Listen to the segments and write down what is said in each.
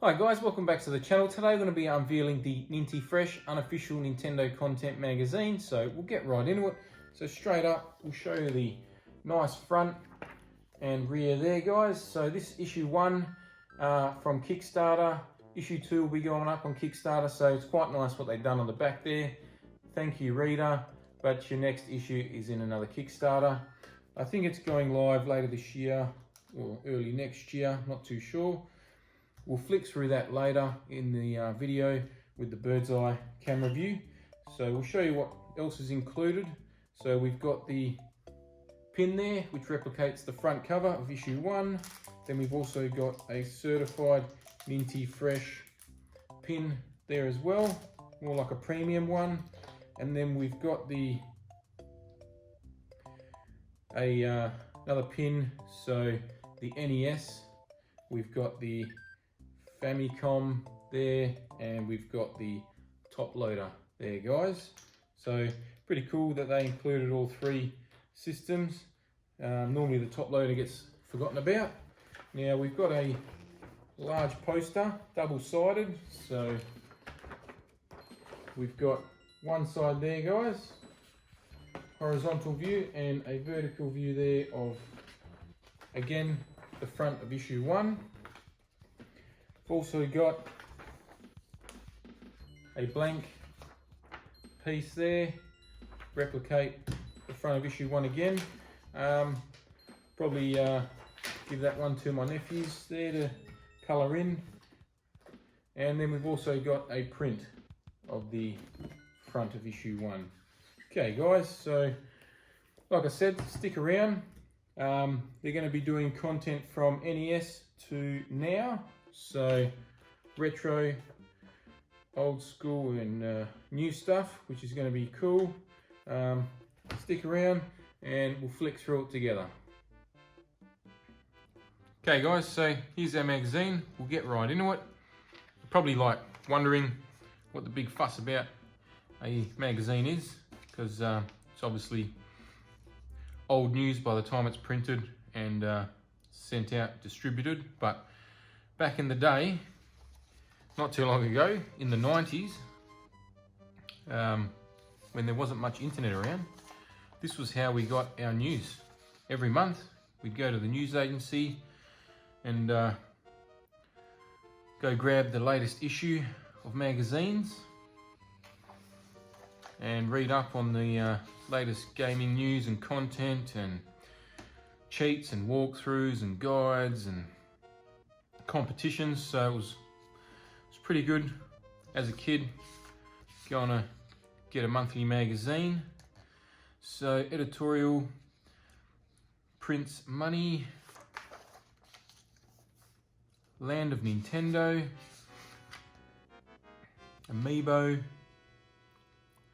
Hi guys, welcome back to the channel. Today we're going to be unveiling the Ninty Fresh unofficial Nintendo content magazine. So we'll get right into it. So straight up, we'll show you the nice front and rear there, guys. So this issue 1 from Kickstarter. Issue 2 will be going up on Kickstarter. So it's quite nice what they've done on the back there. Thank you, reader. But your next issue is in another Kickstarter. I think it's going live later this year or early next year, not too sure. We'll flick through that later in the video with the bird's eye camera view. So we'll show you what else is included. So we've got the pin there, which replicates the front cover of issue 1. Then we've also got a certified Ninty Fresh pin there as well, more like a premium one. And then we've got the another pin, so the NES. We've got the Famicom there, and we've got the top loader there, guys. So pretty cool that they included all 3 systems. Normally the top loader gets forgotten about. Now we've got a large poster, double-sided. So we've got one side there, guys, horizontal view, and a vertical view there of, again, the front of issue 1. We've also got a blank piece there, replicate the front of issue 1 again. Probably give that one to my nephews there to colour in. And then we've also got a print of the front of issue 1. Okay guys, so like I said, stick around. They're going to be doing content from NES to now. So retro, old school, and new stuff, which is going to be cool. Stick around and we'll flick through it together. Okay guys, so here's our magazine. We'll get right into it. You're probably like wondering what the big fuss about a magazine is, because it's obviously old news by the time it's printed and sent out, distributed. But back in the day, not too long ago, in the 90s, when there wasn't much internet around, this was how we got our news. Every month, we'd go to the news agency and go grab the latest issue of magazines and read up on the latest gaming news and content and cheats and walkthroughs and guides and competitions. So it was pretty good as a kid going to get a monthly magazine. So editorial, prints money, Land of Nintendo, Amiibo.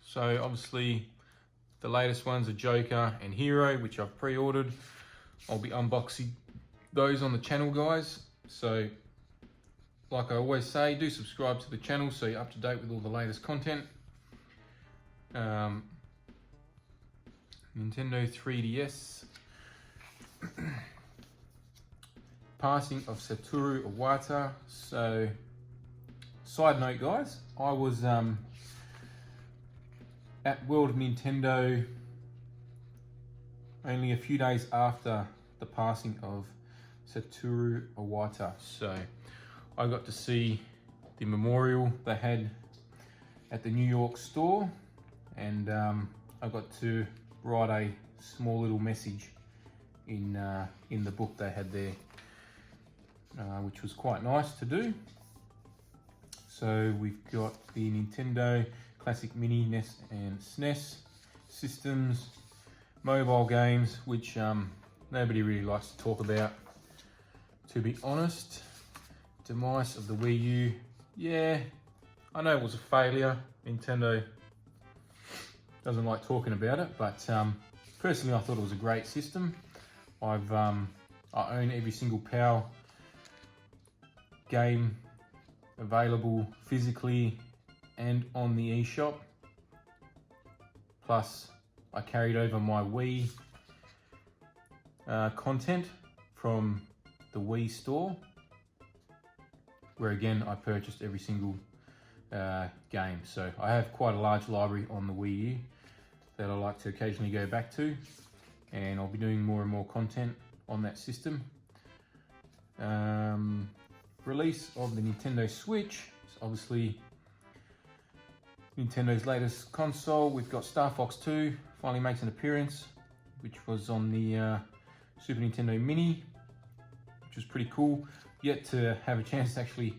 So obviously the latest ones are Joker and Hero, which I've pre-ordered. I'll be unboxing those on the channel, guys. So like I always say, do subscribe to the channel so you're up to date with all the latest content. Nintendo 3DS. Passing of Satoru Iwata. So, side note guys, I was at World of Nintendo only a few days after the passing of Satoru Iwata. So I got to see the memorial they had at the New York store, and I got to write a small little message in the book they had there, which was quite nice to do. So we've got the Nintendo Classic Mini, NES and SNES systems, mobile games, which nobody really likes to talk about, to be honest. Demise of the Wii U. Yeah, I know it was a failure. Nintendo doesn't like talking about it, but personally I thought it was a great system. I own every single PAL game available physically and on the eShop. Plus I carried over my Wii content from the Wii store. where again I purchased every single game. So I have quite a large library on the Wii U that I like to occasionally go back to, and I'll be doing more and more content on that system. Release of the Nintendo Switch. It's obviously Nintendo's latest console. We've got Star Fox 2 finally makes an appearance, which was on the Super Nintendo Mini, which was pretty cool. Yet to have a chance to actually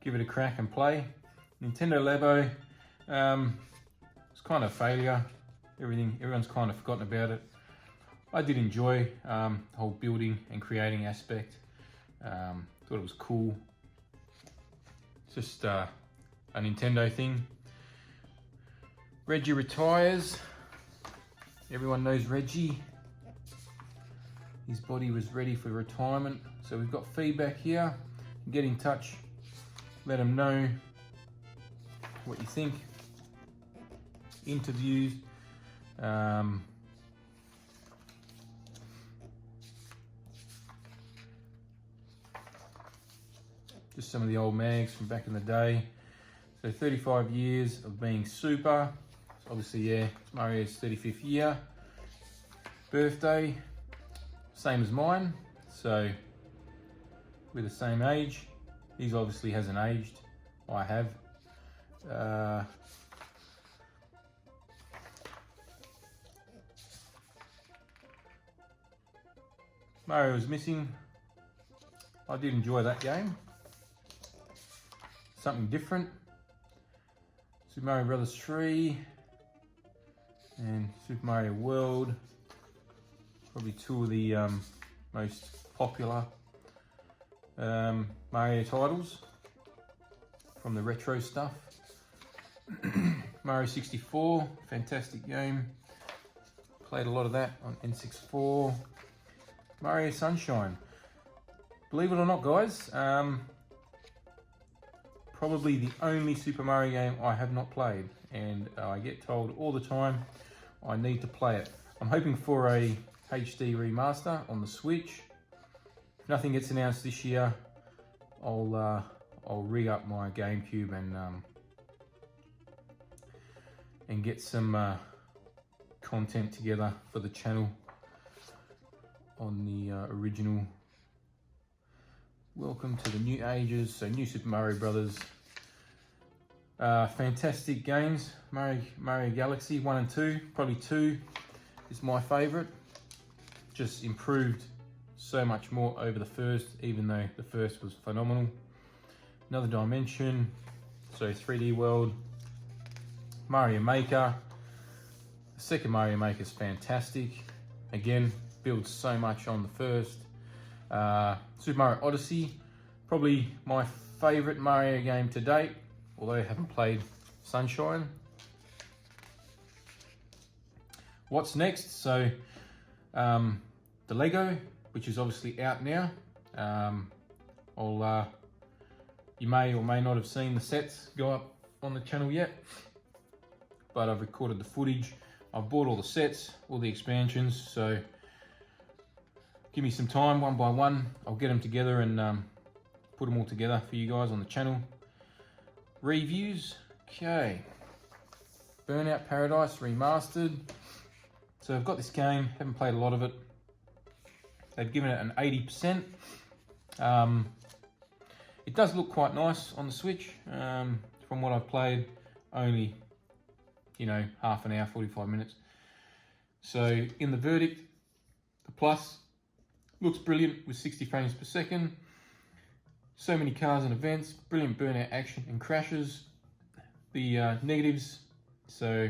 give it a crack and play. Nintendo Labo, it's kind of a failure. Everyone's kind of forgotten about it. I did enjoy the whole building and creating aspect. Thought it was cool. It's just a Nintendo thing. Reggie retires. Everyone knows Reggie. His body was ready for retirement. So we've got feedback here. Get in touch. Let them know what you think. Interviews. Just some of the old mags from back in the day. So 35 years of being Super. So obviously, yeah, it's Mario's 35th year. Birthday, same as mine. So we're the same age. He obviously hasn't aged. I have. Mario was missing. I did enjoy that game. Something different. Super Mario Brothers 3 and Super Mario World. Probably two of the most popular Mario titles from the retro stuff. Mario 64, fantastic game. Played a lot of that on N64. Mario Sunshine. Believe it or not, guys, probably the only Super Mario game I have not played, and I get told all the time I need to play it. I'm hoping for a HD remaster on the Switch. If nothing gets announced this year, I'll re-up my GameCube and get some content together for the channel on the original. Welcome to the new ages. So New Super Mario Brothers. Fantastic games. Mario Galaxy 1 and 2. Probably 2 is my favorite. Just improved so much more over the first, even though the first was phenomenal. Another Dimension. So 3D World. Mario Maker. The second Mario Maker is fantastic. Again, builds so much on the first. Super Mario Odyssey, probably my favorite Mario game to date, although I haven't played Sunshine. What's next? So the Lego, which is obviously out now. You may or may not have seen the sets go up on the channel yet, but I've recorded the footage. I've bought all the sets, all the expansions, so give me some time, one by one. I'll get them together and put them all together for you guys on the channel. Reviews, okay. Burnout Paradise Remastered. So I've got this game, haven't played a lot of it. They've given it an 80%. It does look quite nice on the Switch. From what I've played, only, half an hour, 45 minutes. So in the verdict, the plus, looks brilliant with 60 frames per second. So many cars and events, brilliant burnout action and crashes. The negatives, so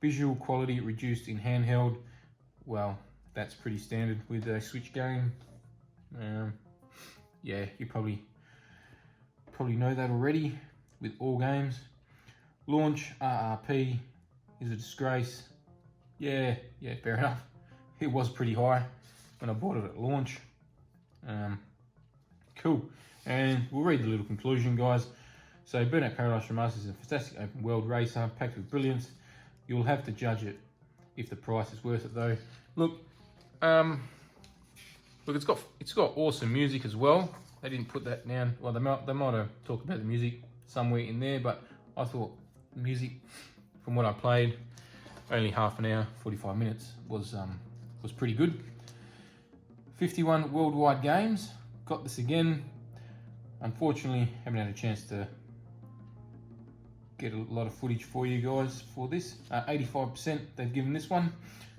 visual quality reduced in handheld. Well, that's pretty standard with a Switch game. Yeah, you probably know that already with all games. Launch RRP is a disgrace. Yeah, fair enough. It was pretty high when I bought it at launch. Cool. And we'll read the little conclusion, guys. So Burnout Paradise Remastered is a fantastic open world racer packed with brilliance. You'll have to judge it if the price is worth it, though. Look, it's got awesome music as well. they didn't put that down. Well, they might have talked about the music somewhere in there, but I thought the music, from what I played, only half an hour, 45 minutes, was pretty good. 51 worldwide games. Got this again. Unfortunately, haven't had a chance to get a lot of footage for you guys for this. 85% they've given this one.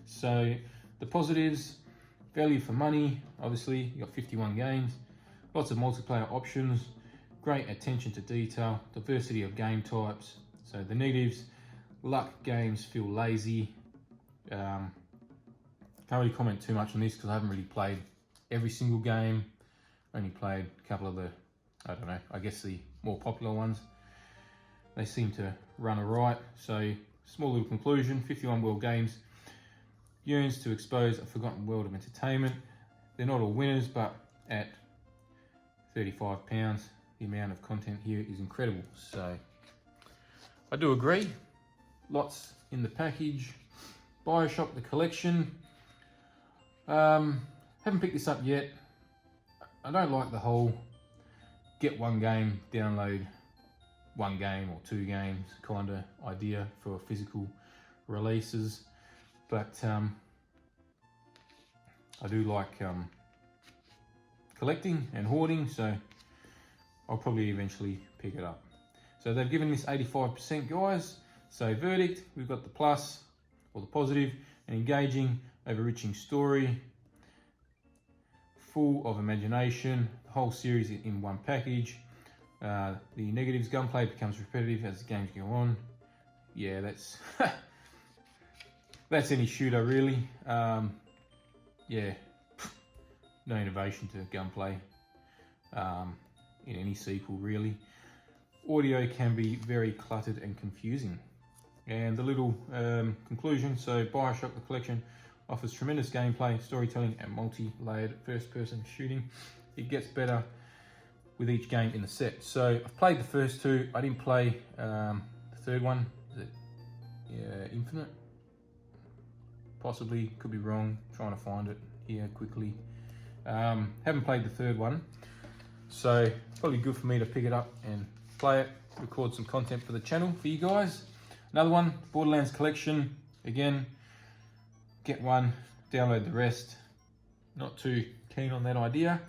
So the positives, value for money, obviously you got 51 games, lots of multiplayer options, great attention to detail, diversity of game types. So the negatives, luck games feel lazy. Can't really comment too much on this because I haven't really played every single game. Only played a couple of the, I don't know, I guess the more popular ones. They seem to run alright. So small little conclusion, 51 world games yearns to expose a forgotten world of entertainment. They're not all winners, but at £35, the amount of content here is incredible. So I do agree. Lots in the package. Bioshock the Collection. Haven't picked this up yet. I don't like the whole get one game, download one game or two games kind of idea for physical releases, but I do like collecting and hoarding, so I'll probably eventually pick it up. So they've given this 85%, guys. So verdict, we've got the plus or the positive: an engaging, overreaching story, full of imagination, the whole series in one package. The negatives, gunplay becomes repetitive as the games go on. Yeah, that's that's any shooter really. Yeah, no innovation to gunplay in any sequel really. Audio can be very cluttered and confusing. And the little conclusion, so Bioshock the Collection offers tremendous gameplay, storytelling and multi-layered first-person shooting. It gets better with each game in the set. So I've played the first two. I didn't play the third one. Is it Infinite? Possibly, could be wrong. Trying to find it here quickly. Haven't played the third one. So probably good for me to pick it up and play it, record some content for the channel for you guys. Another one, Borderlands Collection. Again, get one, download the rest. Not too keen on that idea.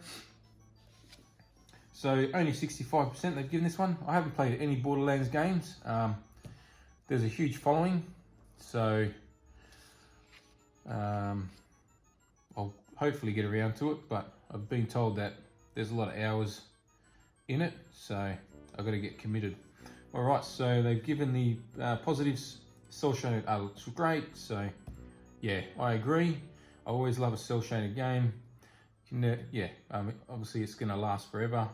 So only 65% they've given this one. I haven't played any Borderlands games. There's a huge following, so I'll hopefully get around to it, but I've been told that there's a lot of hours in it, so I've got to get committed. All right, so they've given the positives. Cell shaded art looks great, so yeah, I agree. I always love a cell shaded game. Yeah, obviously it's gonna last forever,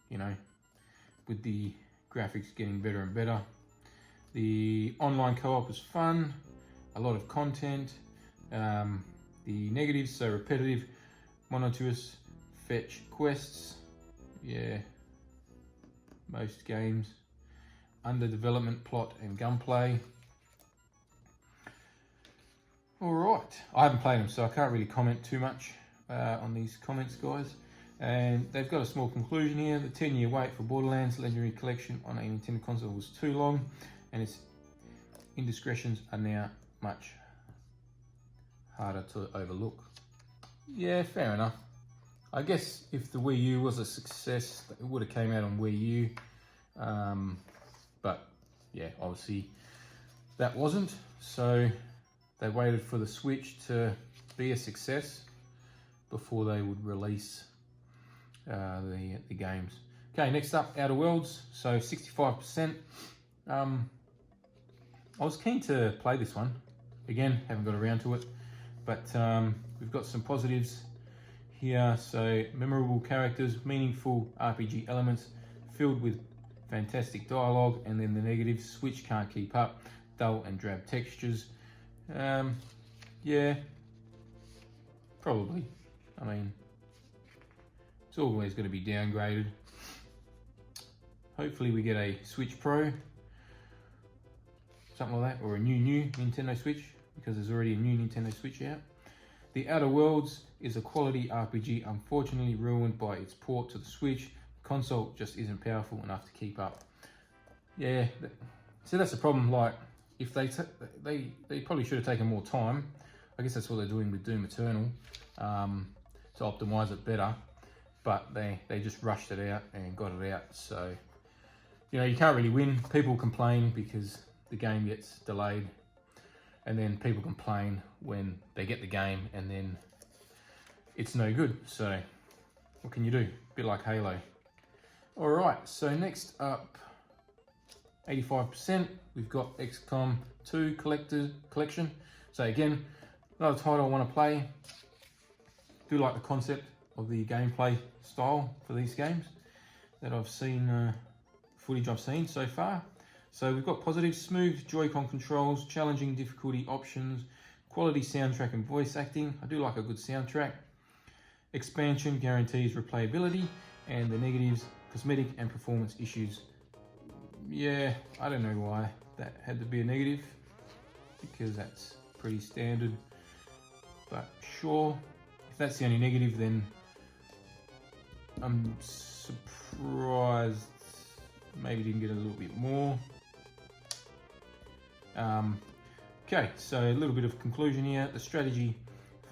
you know, with the graphics getting better and better. The online co-op is fun, a lot of content. The negatives, so repetitive, monotonous fetch quests. Yeah, most games. Under development, plot and gunplay. All right, I haven't played them, so I can't really comment too much on these comments, guys. And they've got a small conclusion here. The 10-year wait for Borderlands Legendary Collection on a Nintendo console was too long, and its indiscretions are now much harder to overlook. Yeah, fair enough. I guess if the Wii U was a success, it would have came out on Wii U. But yeah, obviously that wasn't. So they waited for the Switch to be a success before they would release the games. Okay, next up, Outer Worlds. So 65%. I was keen to play this one. Again, haven't got around to it. But we've got some positives here. So memorable characters, meaningful RPG elements, filled with fantastic dialogue. And then the negatives, Switch can't keep up, dull and drab textures. Yeah, probably. I mean, it's always going to be downgraded. Hopefully we get a Switch Pro, something like that, or a new Nintendo Switch, because there's already a new Nintendo Switch out. The Outer Worlds is a quality RPG, unfortunately ruined by its port to the Switch. The console just isn't powerful enough to keep up. Yeah, so that's the problem. Like, if they probably should have taken more time. I guess that's what they're doing with Doom Eternal, to optimize it better. But they just rushed it out and got it out. So, you know, you can't really win. People complain because the game gets delayed, and then people complain when they get the game and then it's no good. So what can you do? A bit like Halo. All right, so next up, 85%, we've got XCOM 2 Collection. So again, another title I want to play. Do like the concept of the gameplay style for these games that I've seen, footage I've seen so far. So we've got positive, smooth Joy-Con controls, challenging difficulty options, quality soundtrack and voice acting. I do like a good soundtrack. Expansion guarantees replayability, and the negatives, cosmetic and performance issues. Yeah, I don't know why that had to be a negative, because that's pretty standard. But sure, if that's the only negative, then I'm surprised maybe didn't get a little bit more. Okay, so a little bit of conclusion here. The strategy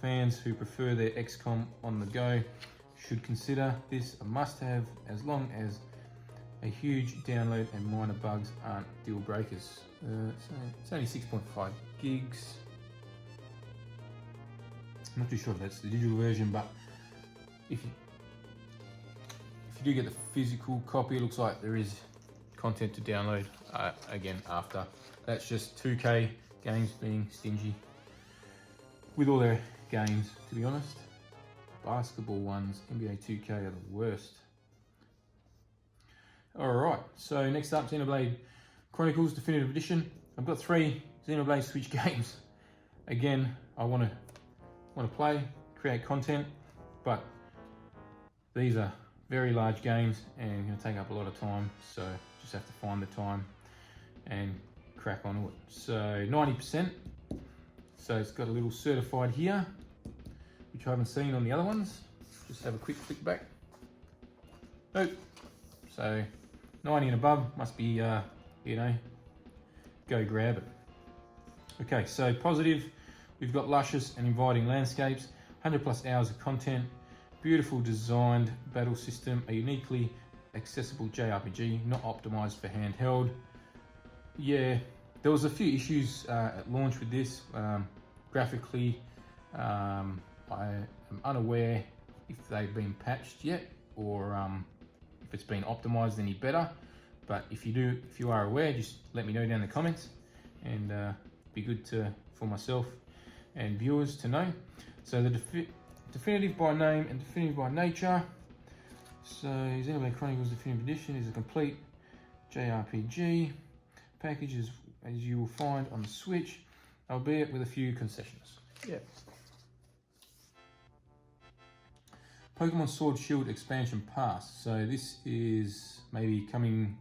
fans who prefer their XCOM on the go should consider this a must-have, as long as a huge download and minor bugs aren't deal breakers. So it's only 6.5 gigs. I'm not too sure if that's the digital version, but if you do get the physical copy, it looks like there is content to download again after. That's just 2K Games being stingy with all their games, to be honest. Basketball ones, NBA 2K are the worst. Alright, so next up, Xenoblade Chronicles Definitive Edition. I've got 3 Xenoblade Switch games. Again, I want to play, create content, but these are very large games and going to take up a lot of time, so just have to find the time and crack on it. So 90%, so it's got a little certified here, which I haven't seen on the other ones. Just have a quick flick back. Nope. So 90 and above must be, you know, go grab it. Okay, so positive, we've got luscious and inviting landscapes, 100 plus hours of content, beautiful designed battle system, a uniquely accessible JRPG, not optimized for handheld. Yeah, there was a few issues at launch with this. Graphically, I am unaware if they've been patched yet, or if it's been optimized any better. But if you are aware, just let me know down in the comments, and be good for myself and viewers to know. So the definitive by name and definitive by nature. So Xenoblade Chronicles Definitive Edition is a complete JRPG package, as you will find on the Switch, albeit with a few concessions. Yeah. Pokemon Sword Shield expansion pass. So this is maybe coming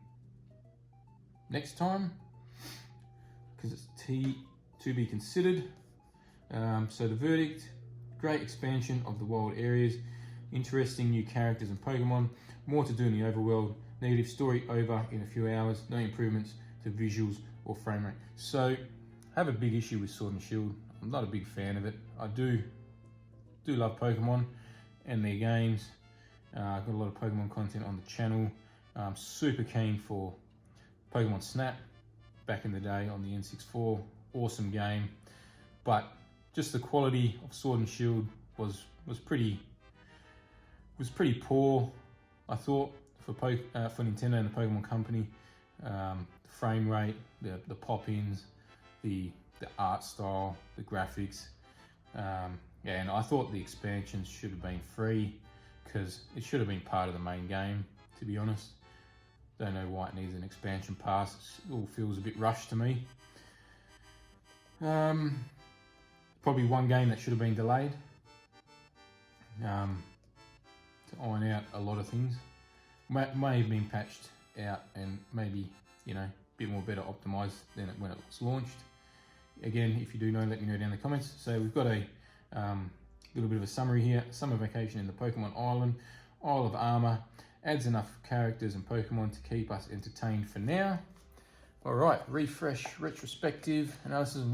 next time, because it's to be considered. So the verdict: great expansion of the wild areas, interesting new characters and Pokemon, more to do in the overworld, negative story over in a few hours, no improvements to visuals or frame rate. So I have a big issue with Sword and Shield. I'm not a big fan of it. I do love Pokemon and their games. I've got a lot of Pokemon content on the channel. I'm super keen for Pokemon Snap back in the day on the N64. Awesome game. But just the quality of Sword and Shield was pretty poor, I thought, for Nintendo and the Pokemon Company. The frame rate, the pop-ins, the art style, the graphics. Yeah, and I thought the expansions should have been free, because it should have been part of the main game, to be honest. Don't know why it needs an expansion pass. It all feels a bit rushed to me. Probably one game that should have been delayed, to iron out a lot of things. May have been patched out and maybe, you know, a bit more better optimized than when it was launched. Again, if you do know, let me know down in the comments. So we've got a A little bit of a summary here. Summer vacation in the Pokemon Island. Isle of Armor. Adds enough characters and Pokemon to keep us entertained for now. Alright, refresh, retrospective, analysis of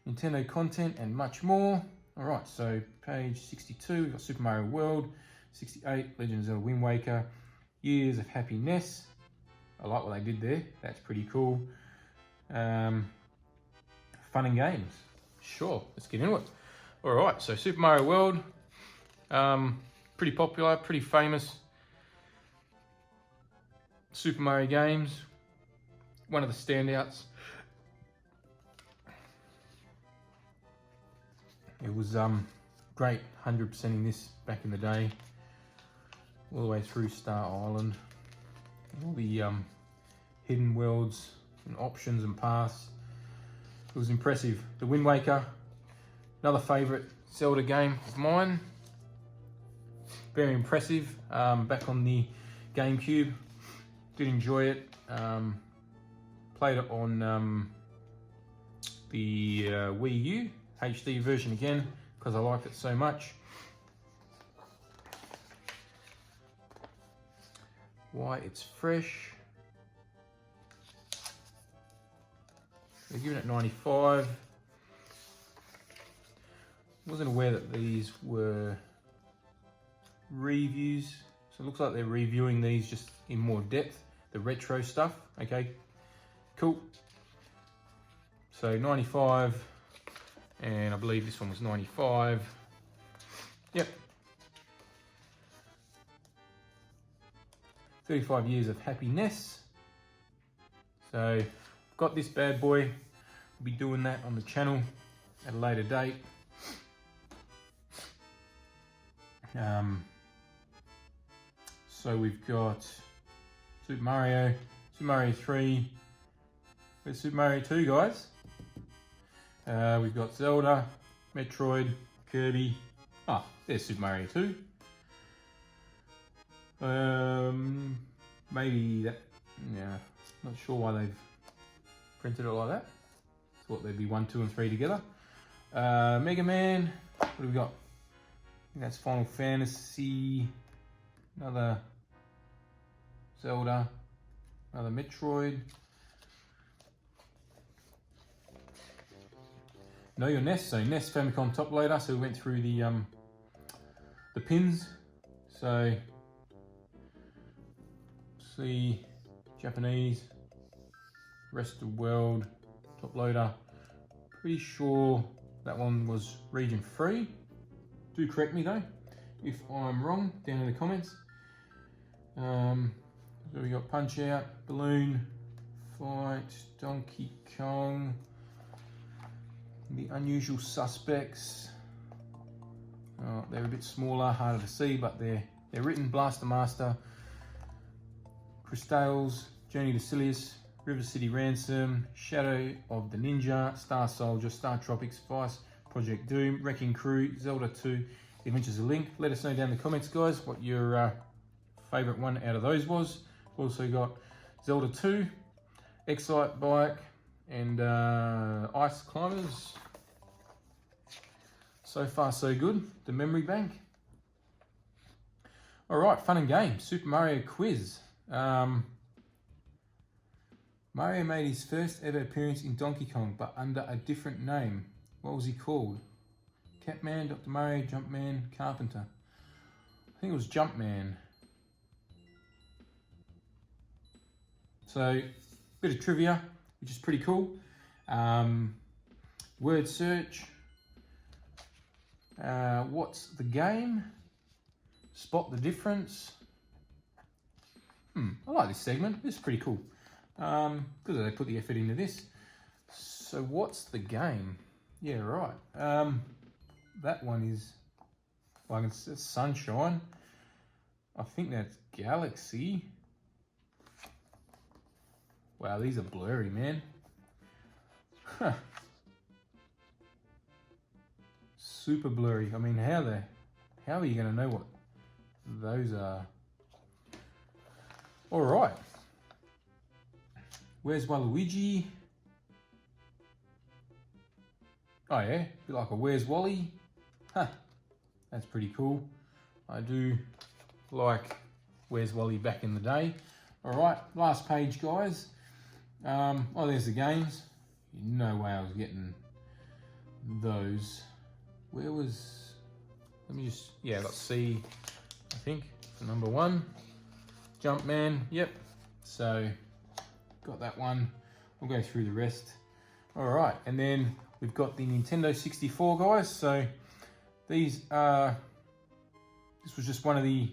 Nintendo content and much more. Alright, so page 62, we've got Super Mario World. 68, Legend of Zelda Wind Waker. Years of Happiness. I like what they did there. That's pretty cool. Fun and games. Sure, let's get into it. Alright, so Super Mario World. Pretty popular, pretty famous. Super Mario games. One of the standouts. It was great, 100%ing this back in the day. All the way through Star Island. All the hidden worlds and options and paths. It was impressive. The Wind Waker, another favourite Zelda game of mine. Very impressive. Back on the GameCube. Did enjoy it. Played it on the Wii U HD version again because I liked it so much. Why it's fresh. They're giving it 95. Wasn't aware that these were reviews, so it looks like they're reviewing these just in more depth, the retro stuff. Okay, cool. So 95, and I believe this one was 95. Yep. 35 years of happiness. So I've got this bad boy. We'll be doing that on the channel at a later date. So we've got Super Mario 3. Where's Super Mario 2, guys? We've got Zelda, Metroid, Kirby. Ah, there's Super Mario 2. Maybe that, yeah, not sure why they've printed it like that. Thought they'd be 1, 2, and 3 together. Mega Man, what do we got? I think that's Final Fantasy, another Zelda, another Metroid. Know Your NES, so NES Famicom top loader. So we went through the pins. So see Japanese, rest of the world, top loader. Pretty sure that one was region 3. Do correct me though if I'm wrong down in the comments. So we got Punch Out, Balloon Fight, Donkey Kong, The Unusual Suspects. They're a bit smaller, harder to see, but they're written. Blaster Master, Crystales, Journey to Silius, River City Ransom, Shadow of the Ninja, Star Soldier, Star Tropics, Vice, Project Doom, Wrecking Crew, Zelda 2, The Adventures of Link. Let us know down in the comments, guys, what your favourite one out of those was. We've also got Zelda 2, Excite Bike, and Ice Climbers. So far, so good. The Memory Bank. All right, fun and games. Super Mario Quiz. Mario made his first ever appearance in Donkey Kong, but under a different name. What was he called? Catman, Dr. Mario, Jumpman, Carpenter. I think it was Jumpman. So, bit of trivia, which is pretty cool. Word search. What's the game? Spot the difference. I like this segment. This is pretty cool. Because they put the effort into this. So what's the game? Yeah, right. That one is, well, I can see Sunshine. I think that's Galaxy. Wow, these are blurry, man. Huh. Super blurry. I mean, how are you going to know what those are? All right. Where's Waluigi? Oh yeah, be like a Where's Wally? Huh. That's pretty cool. I do like Where's Wally back in the day. All right, last page, guys. Oh, there's the games. No way I was getting those. Where was, let me just, yeah, I got C, I think, for number 1. Jumpman, yep. So, got that one. We'll go through the rest. All right, and then we've got the Nintendo 64, guys. So, these are, this was just one of the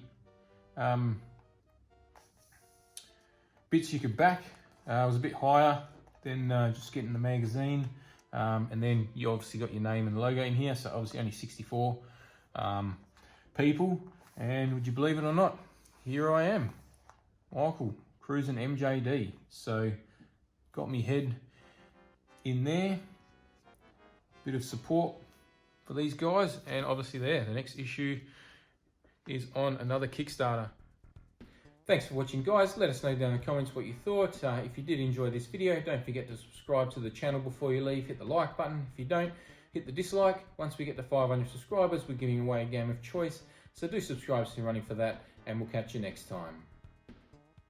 bits you could back. It was a bit higher than just getting the magazine. And then you obviously got your name and logo in here. So obviously only 64 people. And would you believe it or not, here I am, Michael, CruznMJD. So got me head in there. Bit of support for these guys. And obviously there, the next issue is on another Kickstarter. Thanks for watching, guys. Let us know down in the comments what you thought. If you did enjoy this video, don't forget to subscribe to the channel before you leave. Hit the like button. If you don't, hit the dislike. Once we get to 500 subscribers, we're giving away a game of choice. So do subscribe if you're running for that, and we'll catch you next time.